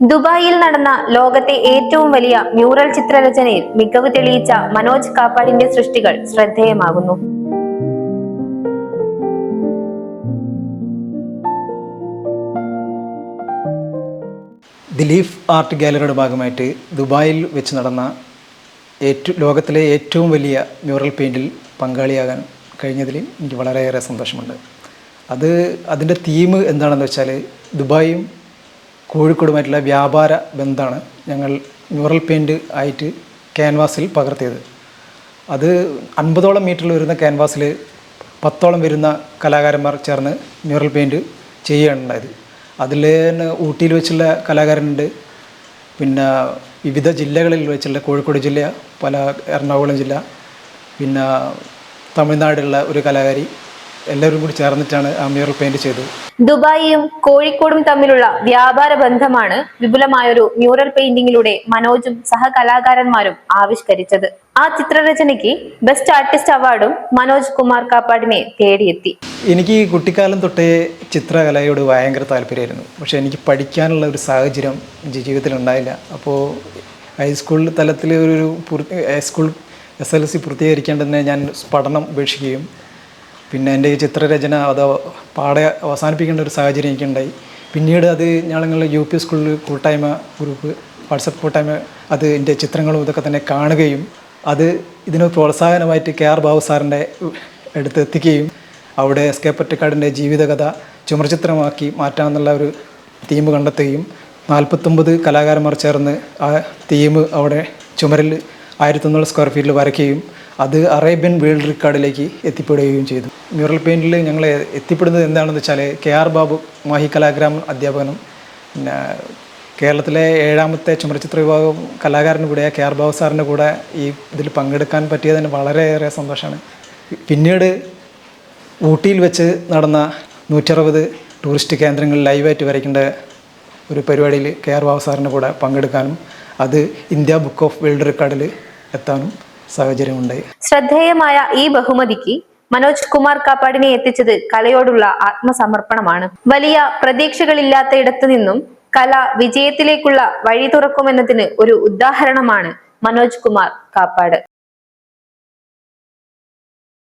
ദുബായിൽ നടന്ന ലോകത്തെ ഏറ്റവും വലിയ മ്യൂറൽ ചിത്രരചനയിൽ മികവ് തെളിയിച്ച മനോജ് കാപ്പാടിന്റെ സൃഷ്ടികൾ ശ്രദ്ധേയമാകുന്നു. ദിലീഫ് ആർട്ട് ഗാലറിയുടെ ഭാഗമായിട്ട് ദുബായിൽ വെച്ച് നടന്ന ലോകത്തിലെ ഏറ്റവും വലിയ മ്യൂറൽ പെയിൻറ്റിൽ പങ്കാളിയാകാൻ കഴിഞ്ഞതിൽ എനിക്ക് വളരെയേറെ സന്തോഷമുണ്ട്. അതിൻ്റെ തീം എന്താണെന്ന് വെച്ചാൽ ദുബായും കോഴിക്കോടുമായിട്ടുള്ള വ്യാപാര ബന്ധമാണ് ഞങ്ങൾ മ്യൂറൽ പെയിൻറ്റ് ആയിട്ട് ക്യാൻവാസിൽ പകർത്തിയത്. അത് 50ഓളം മീറ്ററിൽ വരുന്ന ക്യാൻവാസിൽ 10ഓളം വരുന്ന കലാകാരന്മാർ ചേർന്ന് മ്യൂറൽ പെയിൻറ്റ് ചെയ്യുകയാണ് ഉണ്ടായത്. അതിൽ തന്നെ ഊട്ടിയിൽ വെച്ചുള്ള കലാകാരനുണ്ട്, പിന്നെ വിവിധ ജില്ലകളിൽ വെച്ചുള്ള കോഴിക്കോട് ജില്ല, എറണാകുളം ജില്ല, പിന്നെ തമിഴ്നാടുള്ള ഒരു കലാകാരി, എല്ലാവരും കൂടി ചേർന്നിട്ടാണ് ആ മ്യൂറൽ പെയിന്റ് ചെയ്തത്. ദുബായിയും കോഴിക്കോടും തമ്മിലുള്ള വ്യാപാര ബന്ധമാണ് വിപുലമായൊരു മ്യൂറൽ പെയിന്റിങ്ങിലൂടെ മനോജും സഹകലാകാരന്മാരും ആവിഷ്കരിച്ചത്. ആ ചിത്രരചനയ്ക്ക് ബെസ്റ്റ് ആർട്ടിസ്റ്റ് അവാർഡും മനോജ് കുമാർ കാപ്പാടിനെ തേടിയെത്തി. എനിക്ക് കുട്ടിക്കാലം തൊട്ടേ ചിത്രകലയോട് ഭയങ്കര താല്പര്യമായിരുന്നു. പക്ഷെ എനിക്ക് പഠിക്കാനുള്ള ഒരു സാഹചര്യം ജീവിതത്തിൽ ഉണ്ടായില്ല. അപ്പോൾ ഹൈസ്കൂൾ തലത്തിൽ ഹൈസ്കൂൾ SLC പൂർത്തീകരിക്കേണ്ടതിനെ ഞാൻ പഠനം ഉപേക്ഷിക്കുകയും പിന്നെ എൻ്റെ ഈ ചിത്രരചന പാടെ അവസാനിപ്പിക്കേണ്ട ഒരു സാഹചര്യം എനിക്കുണ്ടായി. പിന്നീട് ഞങ്ങൾ UP സ്കൂളിൽ കൂട്ടായ്മ ഗ്രൂപ്പ്, വാട്സപ്പ് കൂട്ടായ്മ, എൻ്റെ ചിത്രങ്ങളും ഇതൊക്കെ തന്നെ കാണുകയും ഇതിന് പ്രോത്സാഹനമായിട്ട് KR ബാബു സാറിൻ്റെ അടുത്ത് എത്തിക്കുകയും അവിടെ SK പൊറ്റക്കാടിൻ്റെ ജീവിതകഥ ചുമർചിത്രമാക്കി മാറ്റാമെന്നുള്ള ഒരു തീം കണ്ടെത്തുകയും 49 കലാകാരന്മാർ ചേർന്ന് ആ തീം അവിടെ ചുമരിൽ 1900 സ്ക്വയർ ഫീറ്റിൽ വരയ്ക്കുകയും അത് അറേബ്യൻ വേൾഡ് റെക്കോർഡിലേക്ക് എത്തിപ്പെടുകയും ചെയ്തു. മ്യൂറൽ പെയിൻറ്റിൽ ഞങ്ങൾ എത്തിപ്പെടുന്നത് എന്താണെന്ന് വെച്ചാൽ KR ബാബു മാഹി കലാഗ്രാമം അധ്യാപകനും പിന്നെ കേരളത്തിലെ 7ാമത്തെ ചുമർചിത്ര വിഭാഗം കലാകാരനും കൂടെ KR ബാബു സാറിൻ്റെ കൂടെ ഇതിൽ പങ്കെടുക്കാൻ പറ്റിയതിന് വളരെയേറെ സന്തോഷമാണ്. പിന്നീട് ഊട്ടിയിൽ വെച്ച് നടന്ന 160 ടൂറിസ്റ്റ് കേന്ദ്രങ്ങളിൽ ലൈവായിട്ട് വരയ്ക്കേണ്ട ഒരു പരിപാടിയിൽ KR ബാബു സാറിൻ്റെ കൂടെ പങ്കെടുക്കാനും ഇന്ത്യ ബുക്ക് ഓഫ് വേൾഡ് റെക്കോർഡിൽ എത്താനും സാഹചര്യമുണ്ടായി. ശ്രദ്ധേയമായ ഈ ബഹുമതിക്ക് മനോജ് കുമാർ കാപ്പാടിനെ എത്തിച്ചത് കലയോടുള്ള ആത്മസമർപ്പണമാണ്. വലിയ പ്രതീക്ഷകളില്ലാത്ത ഇടത്തു നിന്നും കല വിജയത്തിലേക്കുള്ള വഴി തുറക്കുമെന്നതിന് ഒരു ഉദാഹരണമാണ് മനോജ് കുമാർ കാപ്പാട്.